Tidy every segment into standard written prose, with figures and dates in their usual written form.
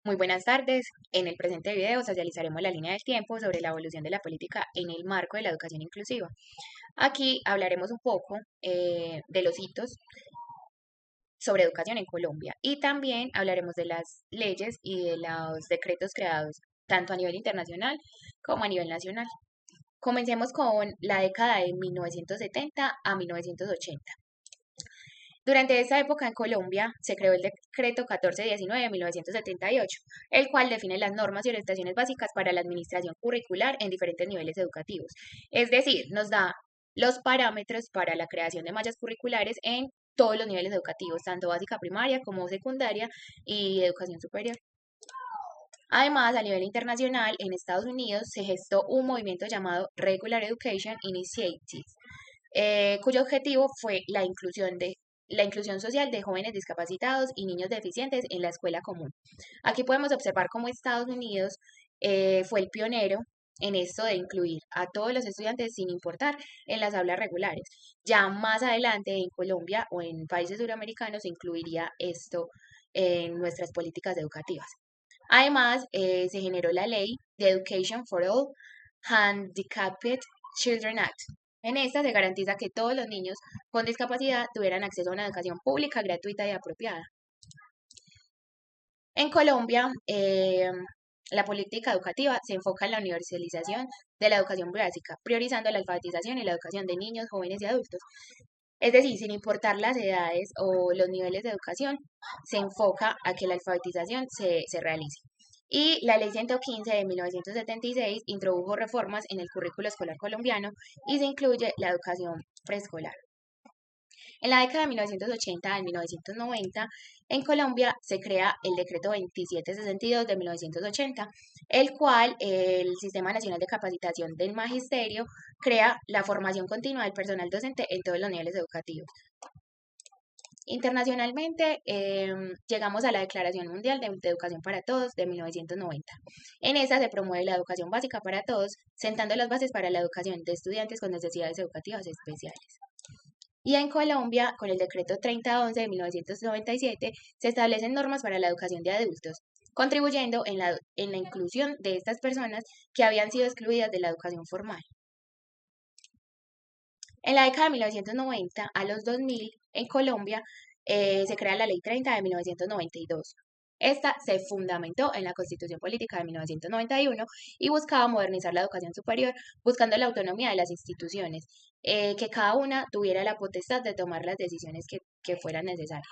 Muy buenas tardes. En el presente video socializaremos la línea del tiempo sobre la evolución de la política en el marco de la educación inclusiva. Aquí hablaremos un poco de los hitos sobre educación en Colombia y también hablaremos de las leyes y de los decretos creados tanto a nivel internacional como a nivel nacional. Comencemos con la década de 1970 a 1980. Durante esta época en Colombia se creó el decreto 1419 de 1978, el cual define las normas y orientaciones básicas para la administración curricular en diferentes niveles educativos. Es decir, nos da los parámetros para la creación de mallas curriculares en todos los niveles educativos, tanto básica primaria como secundaria y educación superior. Además, a nivel internacional, en Estados Unidos se gestó un movimiento llamado Regular Education Initiative, cuyo objetivo fue la inclusión social de jóvenes discapacitados y niños deficientes en la escuela común. Aquí podemos observar cómo Estados Unidos fue el pionero en esto de incluir a todos los estudiantes sin importar en las aulas regulares. Ya más adelante en Colombia o en países suramericanos se incluiría esto en nuestras políticas educativas. Además, se generó la ley de Education for All Handicapped Children Act. En esta se garantiza que todos los niños con discapacidad tuvieran acceso a una educación pública, gratuita y apropiada. En Colombia, la política educativa se enfoca en la universalización de la educación básica, priorizando la alfabetización y la educación de niños, jóvenes y adultos. Es decir, sin importar las edades o los niveles de educación, se enfoca a que la alfabetización se realice. Y la Ley 115 de 1976 introdujo reformas en el currículo escolar colombiano y se incluye la educación preescolar. En la década de 1980 al 1990, en Colombia se crea el decreto 2762 de 1980, el cual el Sistema Nacional de Capacitación del Magisterio crea la formación continua del personal docente en todos los niveles educativos. Internacionalmente, llegamos a la Declaración Mundial de Educación para Todos de 1990. En esa se promueve la educación básica para todos, sentando las bases para la educación de estudiantes con necesidades educativas especiales. Y en Colombia, con el decreto 3011 de 1997, se establecen normas para la educación de adultos, contribuyendo en la inclusión de estas personas que habían sido excluidas de la educación formal. En la década de 1990 a los 2000, en Colombia, se crea la Ley 30 de 1992. Esta se fundamentó en la Constitución Política de 1991 y buscaba modernizar la educación superior, buscando la autonomía de las instituciones, que cada una tuviera la potestad de tomar las decisiones que fueran necesarias.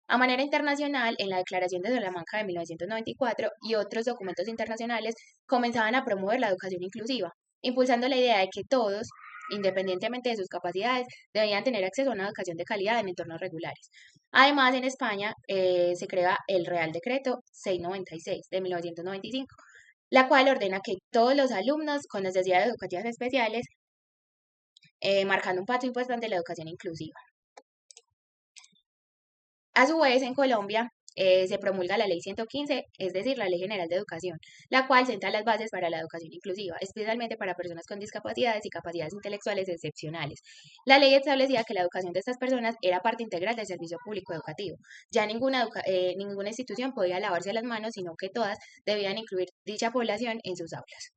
A manera internacional, en la Declaración de Salamanca de 1994 y otros documentos internacionales comenzaban a promover la educación inclusiva, impulsando la idea de que todos, independientemente de sus capacidades, debían tener acceso a una educación de calidad en entornos regulares. Además, en España se crea el Real Decreto 696 de 1995, la cual ordena que todos los alumnos con necesidades educativas especiales, marcando un paso importante en la educación inclusiva. A su vez, en Colombia se promulga la Ley 115, es decir, la Ley General de Educación, la cual sienta las bases para la educación inclusiva, especialmente para personas con discapacidades y capacidades intelectuales excepcionales. La ley establecía que la educación de estas personas era parte integral del servicio público educativo. Ya ninguna institución podía lavarse las manos, sino que todas debían incluir dicha población en sus aulas.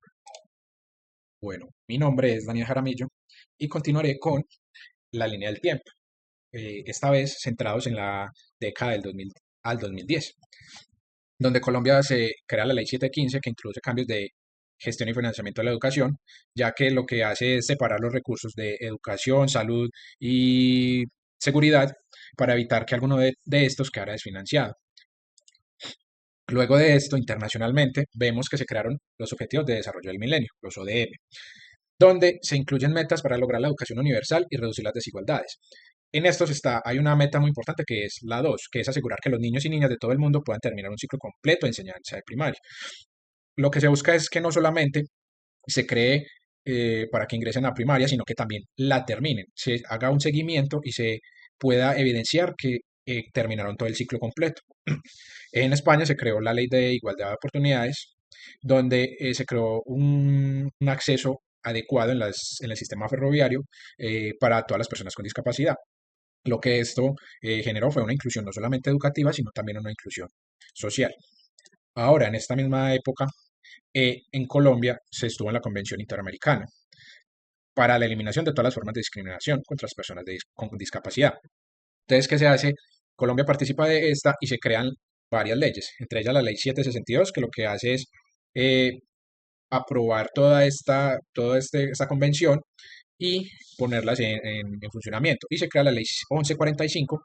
Bueno, mi nombre es Daniel Jaramillo y continuaré con la línea del tiempo, esta vez centrados en la década del 2000 al 2010, donde Colombia se crea la Ley 715 que introduce cambios de gestión y financiamiento de la educación, ya que lo que hace es separar los recursos de educación, salud y seguridad para evitar que alguno de estos quedara desfinanciado. Luego de esto, internacionalmente, vemos que se crearon los Objetivos de Desarrollo del Milenio, los ODM, donde se incluyen metas para lograr la educación universal y reducir las desigualdades. En estos hay una meta muy importante que es la 2, que es asegurar que los niños y niñas de todo el mundo puedan terminar un ciclo completo de enseñanza de primaria. Lo que se busca es que no solamente se cree para que ingresen a primaria, sino que también la terminen, se haga un seguimiento y se pueda evidenciar que terminaron todo el ciclo completo. En España se creó la Ley de Igualdad de Oportunidades, donde se creó un acceso adecuado en el sistema ferroviario para todas las personas con discapacidad. Lo que esto generó fue una inclusión no solamente educativa, sino también una inclusión social. Ahora, en esta misma época, en Colombia se estuvo en la Convención Interamericana para la eliminación de todas las formas de discriminación contra las personas con discapacidad. Entonces, ¿qué se hace? Colombia participa de esta y se crean varias leyes, entre ellas la ley 762, que lo que hace es eh, aprobar esta convención y ponerlas en funcionamiento. Y se crea la ley 1145,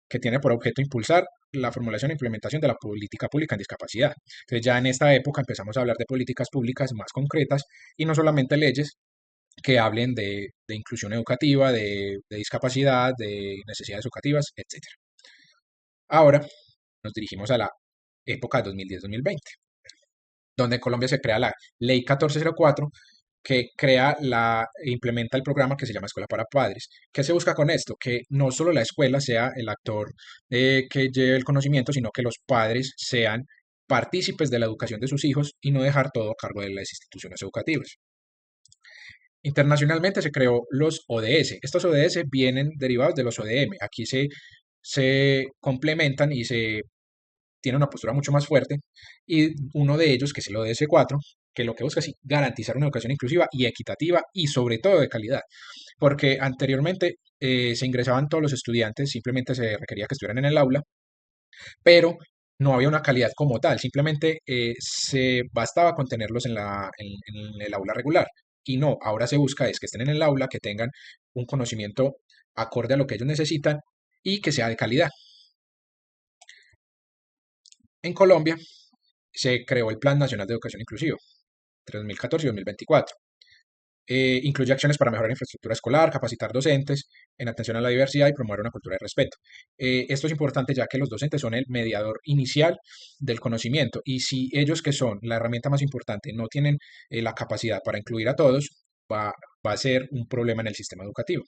que tiene por objeto impulsar la formulación e implementación de la política pública en discapacidad. Entonces ya en esta época empezamos a hablar de políticas públicas más concretas y no solamente leyes que hablen de inclusión educativa, de discapacidad, de necesidades educativas, etcétera. Ahora nos dirigimos a la época 2010-2020, donde en Colombia se crea la Ley 1404, que implementa el programa que se llama Escuela para Padres. ¿Qué se busca con esto? Que no solo la escuela sea el actor que lleve el conocimiento, sino que los padres sean partícipes de la educación de sus hijos y no dejar todo a cargo de las instituciones educativas. Internacionalmente se creó los ODS. Estos ODS vienen derivados de los ODM. Aquí se complementan y se tiene una postura mucho más fuerte. Y uno de ellos, que es el ODS 4, que lo que busca es garantizar una educación inclusiva y equitativa y sobre todo de calidad. Porque anteriormente se ingresaban todos los estudiantes, simplemente se requería que estuvieran en el aula, pero no había una calidad como tal, simplemente se bastaba con tenerlos en el aula regular. Y no, ahora se busca es que estén en el aula, que tengan un conocimiento acorde a lo que ellos necesitan y que sea de calidad. En Colombia se creó el Plan Nacional de Educación Inclusiva, entre 2014 y 2024. Incluye acciones para mejorar la infraestructura escolar, capacitar docentes en atención a la diversidad y promover una cultura de respeto. Esto es importante ya que los docentes son el mediador inicial del conocimiento y si ellos, que son la herramienta más importante, no tienen la capacidad para incluir a todos, va a ser un problema en el sistema educativo.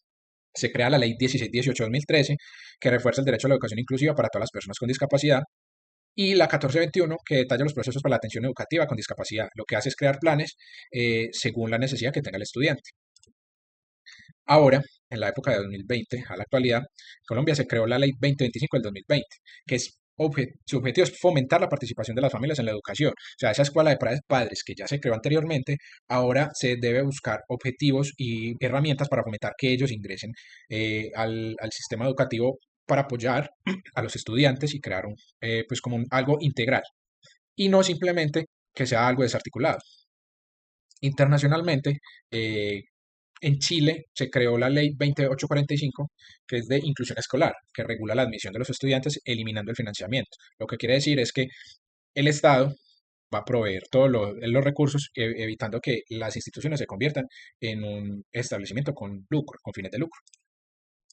Se crea la Ley 1618-2013, que refuerza el derecho a la educación inclusiva para todas las personas con discapacidad, y la 1421, que detalla los procesos para la atención educativa con discapacidad. Lo que hace es crear planes según la necesidad que tenga el estudiante. Ahora, en la época de 2020, a la actualidad, Colombia se creó la Ley 2025 del 2020, que su objetivo es fomentar la participación de las familias en la educación. O sea, esa escuela de padres que ya se creó anteriormente, ahora se debe buscar objetivos y herramientas para fomentar que ellos ingresen al sistema educativo para apoyar a los estudiantes y crear pues como algo integral y no simplemente que sea algo desarticulado. Internacionalmente, eh, en Chile se creó la ley 2845, que es de inclusión escolar, que regula la admisión de los estudiantes eliminando el financiamiento. Lo que quiere decir es que el Estado va a proveer todos los recursos, evitando que las instituciones se conviertan en un establecimiento con lucro, con fines de lucro.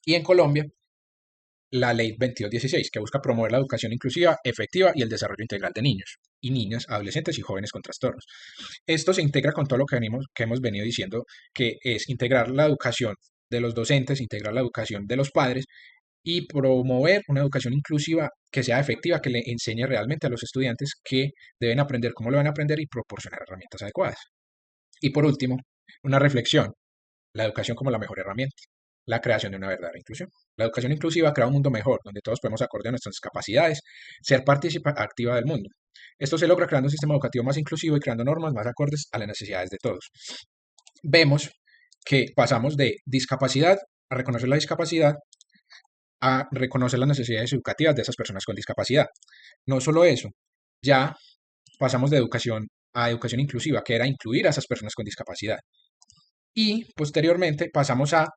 Y en Colombia, la Ley 2216, que busca promover la educación inclusiva, efectiva y el desarrollo integral de niños y niñas, adolescentes y jóvenes con trastornos. Esto se integra con todo lo que hemos venido diciendo, que es integrar la educación de los docentes, integrar la educación de los padres y promover una educación inclusiva que sea efectiva, que le enseñe realmente a los estudiantes que deben aprender, cómo lo van a aprender y proporcionar herramientas adecuadas. Y por último, una reflexión, la educación como la mejor herramienta, la creación de una verdadera inclusión. La educación inclusiva crea un mundo mejor, donde todos podemos acorde a nuestras capacidades, ser partícipe activa del mundo. Esto se logra creando un sistema educativo más inclusivo y creando normas más acordes a las necesidades de todos. Vemos que pasamos de discapacidad a reconocer la discapacidad a reconocer las necesidades educativas de esas personas con discapacidad. No solo eso, ya pasamos de educación a educación inclusiva, que era incluir a esas personas con discapacidad. Y posteriormente pasamos a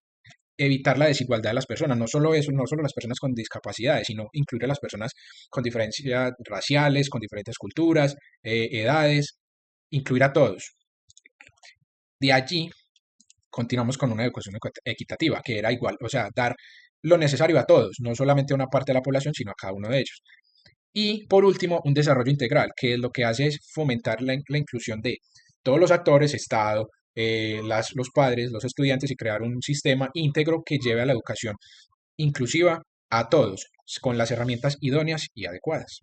evitar la desigualdad de las personas. No solo eso, no solo las personas con discapacidades, sino incluir a las personas con diferencias raciales, con diferentes culturas, edades, incluir a todos. De allí continuamos con una educación equitativa, que era igual, o sea, dar lo necesario a todos, no solamente a una parte de la población, sino a cada uno de ellos. Y por último, un desarrollo integral, que lo que hace es fomentar la inclusión de todos los actores, Estado, los padres, los estudiantes y crear un sistema íntegro que lleve a la educación inclusiva a todos, con las herramientas idóneas y adecuadas.